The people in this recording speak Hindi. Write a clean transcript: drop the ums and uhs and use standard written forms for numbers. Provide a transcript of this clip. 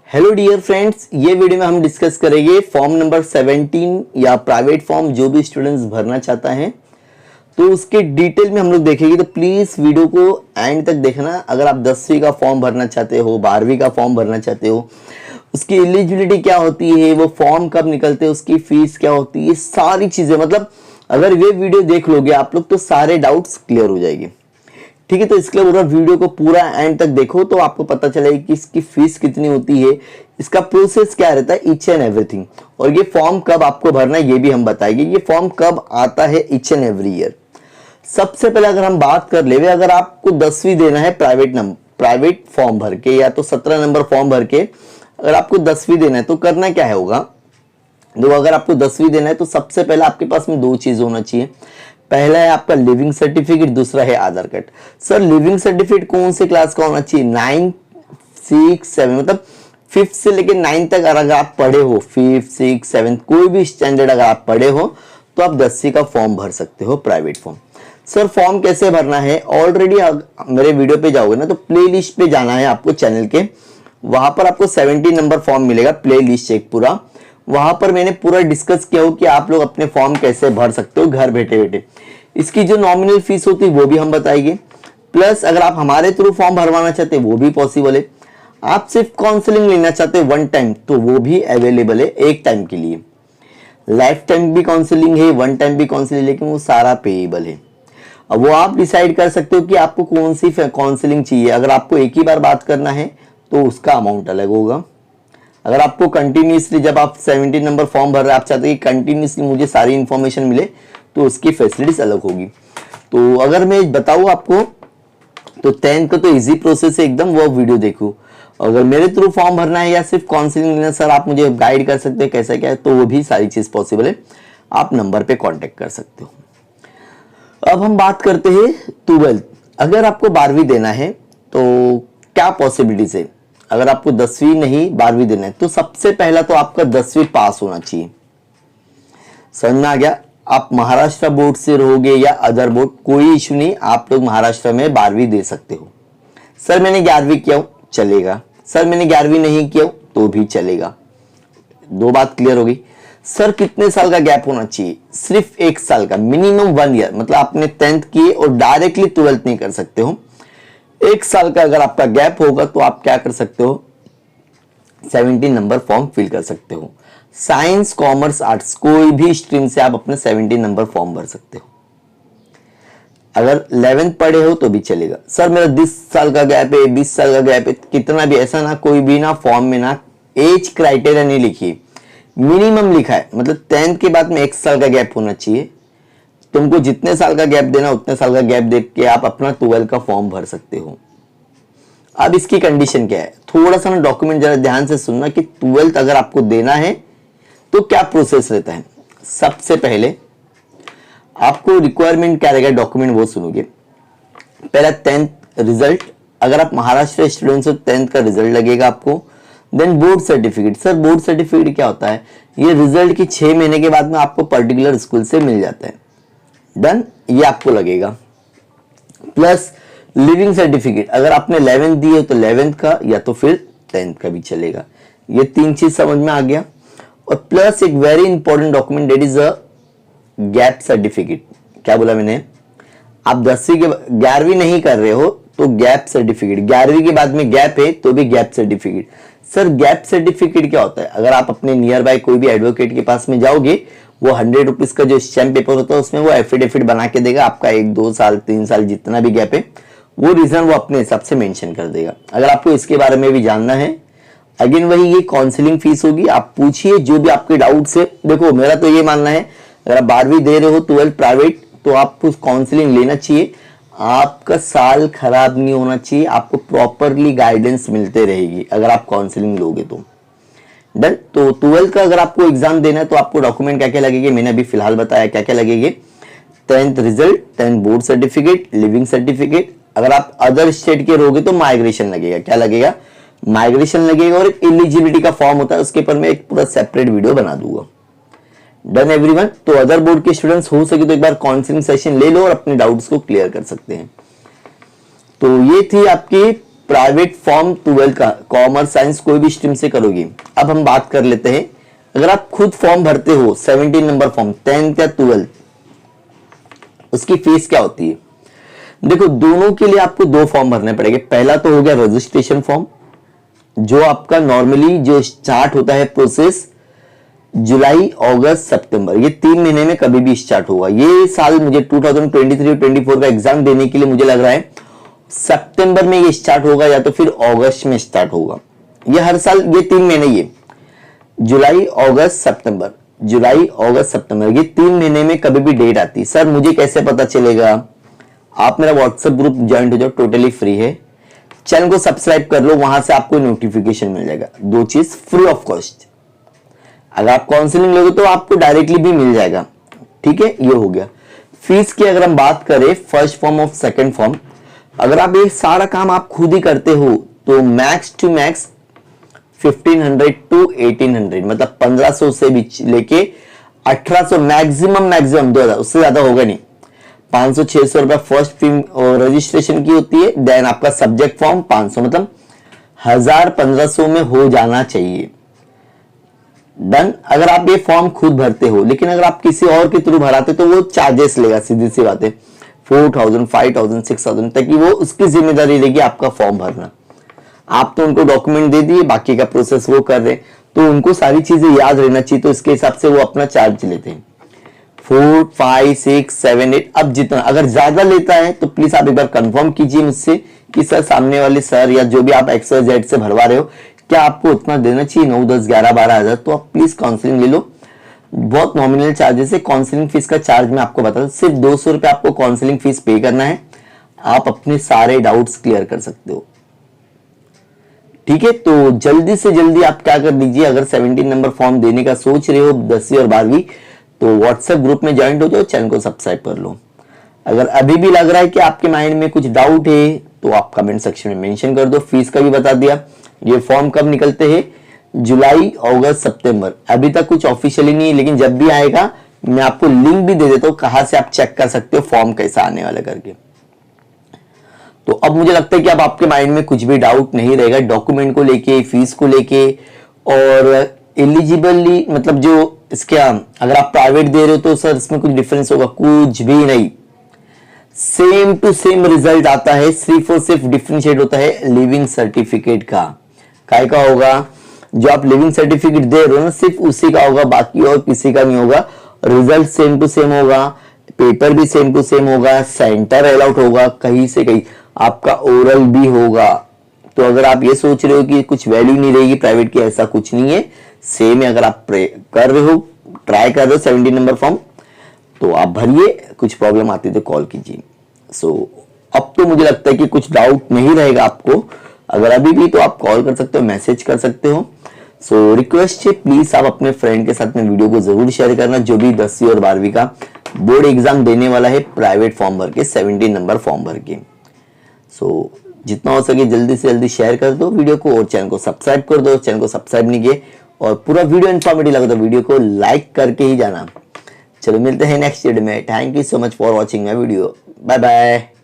हेलो डियर फ्रेंड्स, ये वीडियो में हम डिस्कस करेंगे फॉर्म नंबर 17 या प्राइवेट फॉर्म जो भी स्टूडेंट्स भरना चाहता है तो उसके डिटेल में हम लोग देखेंगे। तो प्लीज वीडियो को एंड तक देखना। अगर आप 10वीं का फॉर्म भरना चाहते हो, 12वीं का फॉर्म भरना चाहते हो, उसकी एलिजिबिलिटी क्या होती है, वो फॉर्म कब निकलते हैं, उसकी फीस क्या होती है, सारी चीजें, मतलब अगर ये वीडियो देख लोगे आप लोग तो सारे डाउट्स क्लियर हो जाएंगे। ठीक है, तो इसके लिए पूरा वीडियो को पूरा एंड तक देखो तो आपको पता चलेगा कि इसकी फीस कितनी होती है, इसका प्रोसेस क्या रहता है, ईच एंड एवरीथिंग। और ये फॉर्म कब आपको भरना है ये भी हम बताएंगे। ये फॉर्म कब आता है ईच एंड एवरी ईयर। सबसे पहले अगर हम बात कर ले, अगर आपको 10वीं देना है प्राइवेट फॉर्म भर के या तो 17 नंबर फॉर्म भर के अगर आपको 10वीं देना है तो करना क्या है होगा। तो अगर आपको 10वीं देना है तो सबसे पहले आपके पास में दो चीज होना चाहिए। पहला है आपका लिविंग सर्टिफिकेट, दूसरा है आधार कार्ड। सर लिविंग सर्टिफिकेट कौन से क्लास का होना चाहिए? 9, 6, 7 मतलब 5th से लेकर 9th तक अगर आप पढ़े हो, 5th, 6, 7 कोई भी स्टैंडर्ड अगर आप पढ़े हो तो आप 10वीं का फॉर्म भर सकते हो प्राइवेट फॉर्म। सर फॉर्म कैसे भरना है? ऑलरेडी मेरे वीडियो पे जाओगे ना तो प्ले लिस्ट पे जाना है आपको चैनल के, वहां पर आपको 17 नंबर फॉर्म मिलेगा, प्ले लिस्ट चेक पूरा। वहां पर मैंने पूरा डिस्कस किया हो कि आप लोग अपने फॉर्म कैसे भर सकते हो घर बैठे बैठे। इसकी जो नॉमिनल फीस होती है वो भी हम बताएंगे, प्लस अगर आप हमारे थ्रू फॉर्म भरवाना चाहते हैं वो भी पॉसिबल है। आप सिर्फ काउंसलिंग लेना चाहते हैं 1 टाइम तो वो भी अवेलेबल है, एक टाइम के लिए। लाइफ टाइम भी काउंसलिंग है, 1 टाइम भी काउंसलिंग, लेकिन वो सारा पेएबल है। अब वो आप डिसाइड कर सकते हो कि आपको कौन सी काउंसलिंग चाहिए। अगर आपको एक ही बार बात करना है तो उसका अमाउंट अलग होगा। अगर आपको कंटिन्यूसली, जब आप 17 नंबर फॉर्म भर रहे हैं, आप चाहते हैं कि कंटिन्यूसली मुझे सारी इंफॉर्मेशन मिले तो उसकी फैसिलिटीज अलग होगी। तो अगर मैं बताऊं आपको तो 10th का तो इजी प्रोसेस है एकदम, वो वीडियो देखो। अगर मेरे थ्रू फॉर्म भरना है या सिर्फ काउंसलिंग लेना, सर आप मुझे गाइड कर सकते हैं कैसा क्या है, तो वो भी सारी चीज पॉसिबल है, आप नंबर पे कांटेक्ट कर सकते हो। अब हम बात करते हैं 12th। अगर आपको 12वीं देना है तो क्या पॉसिबिलिटीज है? अगर आपको 10वीं नहीं 12वीं देना है तो सबसे पहला तो आपका 10वीं पास होना चाहिए। समझ में आ गया? आप महाराष्ट्र बोर्ड से रहोगे या अदर बोर्ड, कोई इशू नहीं, आप लोग महाराष्ट्र में 12वीं दे सकते हो। सर मैंने 11वीं किया हूं, चलेगा। सर मैंने 11वीं नहीं किया तो भी चलेगा। दो बात क्लियर हो गई। सर कितने साल का गैप होना चाहिए? सिर्फ 1 साल का, मिनिमम 1 ईयर। मतलब आपने 10th किए और डायरेक्टली 12th नहीं कर सकते हो। 1 साल का अगर आपका गैप होगा तो आप क्या कर सकते हो, 17 नंबर फॉर्म फिल कर सकते हो। साइंस, कॉमर्स, आर्ट्स कोई भी स्ट्रीम से आप अपने 17 नंबर फॉर्म भर सकते हो। अगर 11th पढ़े हो तो भी चलेगा। सर मेरा 10 साल का गैप है, 20 साल का गैप है, कितना भी, ऐसा ना कोई भी ना फॉर्म में ना एज क्राइटेरिया नहीं लिखी, मिनिमम लिखा है। मतलब 10th के बाद में 1 साल का गैप होना चाहिए। तुमको जितने साल का गैप देना उतने साल का गैप देख के आप अपना 12 का फॉर्म भर सकते हो। अब इसकी कंडीशन क्या है, थोड़ा सा ना डॉक्यूमेंट जरा ध्यान से सुनना कि 12th अगर आपको देना है तो क्या प्रोसेस रहता है। सबसे पहले आपको रिक्वायरमेंट क्या रहेगा, डॉक्यूमेंट वो सुनोगे। पहला 10th रिजल्ट, अगर आप महाराष्ट्र स्टूडेंट हो 10th का रिजल्ट लगेगा आपको। Then board certificate. Sir board certificate क्या होता है? ये रिजल्ट की 6 महीने के बाद में आपको पर्टिकुलर स्कूल से मिल जाता है। डन, ये आपको लगेगा। प्लस लिविंग सर्टिफिकेट, अगर आपने 11th दी है तो 11th का या तो फिर 10th का भी चलेगा। ये 3 चीज समझ में आ गया। और प्लस एक very important document, that is a gap certificate. क्या बोला मैंने? आप 10वीं के 11वीं नहीं कर रहे हो तो गैप सर्टिफिकेट, 11वीं के बाद में गैप है तो भी gap certificate. Sir gap certificate क्या होता है? अगर आप अपने नियर बाय कोई भी एडवोकेट के पास में जाओगे, वो 100 रुपीज का जो स्टैम्प पेपर होता है उसमें वो एफिडेविट बना के देगा आपका 1, 2 साल, 3 साल जितना भी गैप है, वो रीजन वो अपने हिसाब से मेंशन कर देगा। अगर आपको इसके बारे में भी जानना है, अगेन वही ये काउंसलिंग फीस होगी, आप पूछिए जो भी आपके डाउट्स है। देखो मेरा तो ये मानना है, अगर आप 12वीं दे रहे हो 12th प्राइवेट तो आपको काउंसलिंग लेना चाहिए। आपका साल खराब नहीं होना चाहिए, आपको प्रॉपरली गाइडेंस मिलते रहेगी अगर आप काउंसलिंग लोगे तो। डन। तो 12th का अगर आपको एग्जाम देना है तो आपको डॉक्यूमेंट क्या क्या लगेंगे मैंने अभी फिलहाल बताया क्या क्या लगेंगे। 10th result, 10th board certificate, leaving certificate. अगर आप अदर स्टेट के रहोगे तो माइग्रेशन लगेगा। क्या लगेगा? माइग्रेशन लगेगा। और एक एलिजिबिलिटी का फॉर्म होता है, उसके ऊपर मैं एक पूरा सेपरेट वीडियो बना दूंगा। Done everyone. तो अदर बोर्ड के स्टूडेंट्स हो सके तो एक बार काउंसलिंग सेशन ले लो और अपने डाउट्स को क्लियर कर सकते हैं। तो ये थी आपकी प्राइवेट फॉर्म 12 का, कॉमर्स साइंस कोई भी स्ट्रीम से करोगे। अब हम बात कर लेते हैं, अगर आप खुद फॉर्म भरते हो 17 नंबर फॉर्म 10th या 12th, उसकी फीस क्या होती है? देखो, दोनों के लिए आपको 2 फॉर्म भरने पड़ेंगे। पहला तो हो गया रजिस्ट्रेशन फॉर्म, जो आपका नॉर्मली जो स्टार्ट होता है प्रोसेस जुलाई, अगस्त, सितंबर, ये 3 महीने में कभी भी स्टार्ट होगा। ये साल मुझे 2023-24 का एग्जाम देने के लिए मुझे लग रहा है सितंबर में ये स्टार्ट होगा या तो फिर अगस्त में स्टार्ट होगा। ये हर साल ये 3 महीने, ये जुलाई, अगस्त, सितंबर, जुलाई, अगस्त, सितंबर, ये 3 महीने में कभी भी डेट आती है। सर मुझे कैसे पता चलेगा? आप मेरा व्हाट्सएप ग्रुप ज्वाइन हो जाओ, टोटली फ्री है। चैनल को सब्सक्राइब कर लो, वहां से आपको नोटिफिकेशन मिल जाएगा। 2 चीज फ्री ऑफ कॉस्ट। अगर आप काउंसलिंग लोगे तो आपको डायरेक्टली भी मिल जाएगा। ठीक है, ये हो गया। फीस की अगर हम बात करें, फर्स्ट फॉर्म और सेकंड फॉर्म, अगर आप ये सारा काम आप खुद ही करते हो तो मैक्स टू मैक्स 1500 to 1800, मतलब 1500 से भी लेके 1800, मैक्सिमम 2000, उससे ज्यादा होगा नहीं। 500-600 रुपया फर्स्ट फी और रजिस्ट्रेशन की होती है। देन आपका सब्जेक्ट फॉर्म 500, मतलब 1000-1500 में हो जाना चाहिए। डन। अगर आप ये फॉर्म खुद भरते हो, लेकिन अगर आप किसी और के थ्रू भराते तो वो चार्जेस लेगा, सीधी सी बात है, 4000, 5000, 6000 तक की वो उसकी जिम्मेदारी रहेगी आपका फॉर्म भरना। आप तो उनको डॉक्यूमेंट दे दिए, बाकी का प्रोसेस वो कर रहे, तो उनको सारी चीजें याद रहना चाहिए, तो इसके हिसाब से वो अपना चार्ज लेते हैं। 4, 5, 6, 7, 8, अब जितना, अगर ज्यादा लेता है तो प्लीज आप एक बार कंफर्म कीजिए मुझसे कि सर सामने वाले सर या जो भी आप XYZ से भरवा रहे हो, क्या आपको उतना देना चाहिए, 9, 10, 11, 12 हजार, तो आप प्लीज काउंसलिंग ले लो। बहुत नॉमिनल चार्जेस है। काउंसलिंग फीस का चार्ज मैं आपको बता दूं, सिर्फ 200 रुपए आपको काउंसलिंग फीस पे करना है, आप अपने सारे डाउट्स क्लियर कर सकते हो। ठीक है, तो जल्दी से जल्दी आप क्या कर दीजिए, अगर 17 नंबर फॉर्म देने का सोच रहे हो 10वीं और 12वीं, तो व्हाट्सएप ग्रुप में ज्वाइन हो जाओ, चैनल को सब्सक्राइब कर लो। अगर अभी भी लग रहा है कि आपके माइंड में कुछ डाउट है तो आप कमेंट सेक्शन में मेंशन कर दो। फीस का भी बता दिया। ये फॉर्म कब निकलते हैं? जुलाई, अगस्त, सितंबर। अभी तक कुछ ऑफिशियली नहीं है, लेकिन जब भी आएगा मैं आपको लिंक भी दे देता हूँ, कहां से आप चेक कर सकते हो फॉर्म कैसा आने वाला करके। तो अब मुझे लगता है कि अब आपके माइंड में कुछ भी डाउट नहीं रहेगा, डॉक्यूमेंट को लेके, फीस को लेके, और एलिजिबली, मतलब जो इसका अगर आप प्राइवेट दे रहे हो तो सर इसमें कुछ डिफरेंस होगा, कुछ भी नहीं, सेम टू सेम रिजल्ट आता है। सिर्फ और सिर्फ डिफरेंशिएट होता है लिविंग सर्टिफिकेट का। काय का होगा? जो आप लिविंग सर्टिफिकेट दे रहे हो ना, सिर्फ उसी का होगा, बाकी और किसी का नहीं होगा। रिजल्ट सेम टू सेम होगा, पेपर भी सेम टू सेम होगा, सेंटर अलॉट होगा, कहीं से कहीं आपका ओरल भी होगा। तो अगर आप ये सोच रहे हो कि कुछ वैल्यू नहीं रहेगी प्राइवेट की, ऐसा कुछ नहीं है, सेम है। अगर आप कर रहे हो, ट्राई कर रहे हो 17 नंबर फॉर्म, तो आप भरिए, कुछ प्रॉब्लम आती है तो कॉल कीजिए। अब तो मुझे लगता है कि कुछ डाउट नहीं रहेगा आपको। अगर अभी भी तो आप कॉल कर सकते हो, मैसेज कर सकते हो। रिक्वेस्ट है, प्लीज आप अपने फ्रेंड के साथ में वीडियो को जरूर शेयर करना, जो भी 10वीं और 12वीं का बोर्ड एग्जाम देने वाला है प्राइवेट फॉर्म भर के, 17 नंबर फॉर्म भर के। जितना हो सके जल्दी से जल्दी शेयर कर दो वीडियो को, और चैनल को सब्सक्राइब कर दो। चैनल को सब्सक्राइब नहीं किए और पूरा वीडियो इन्फॉर्मेटिव लगा तो वीडियो को लाइक करके ही जाना। चलो मिलते हैं नेक्स्ट वीडियो में। Thank you so much for watching my video. Bye bye.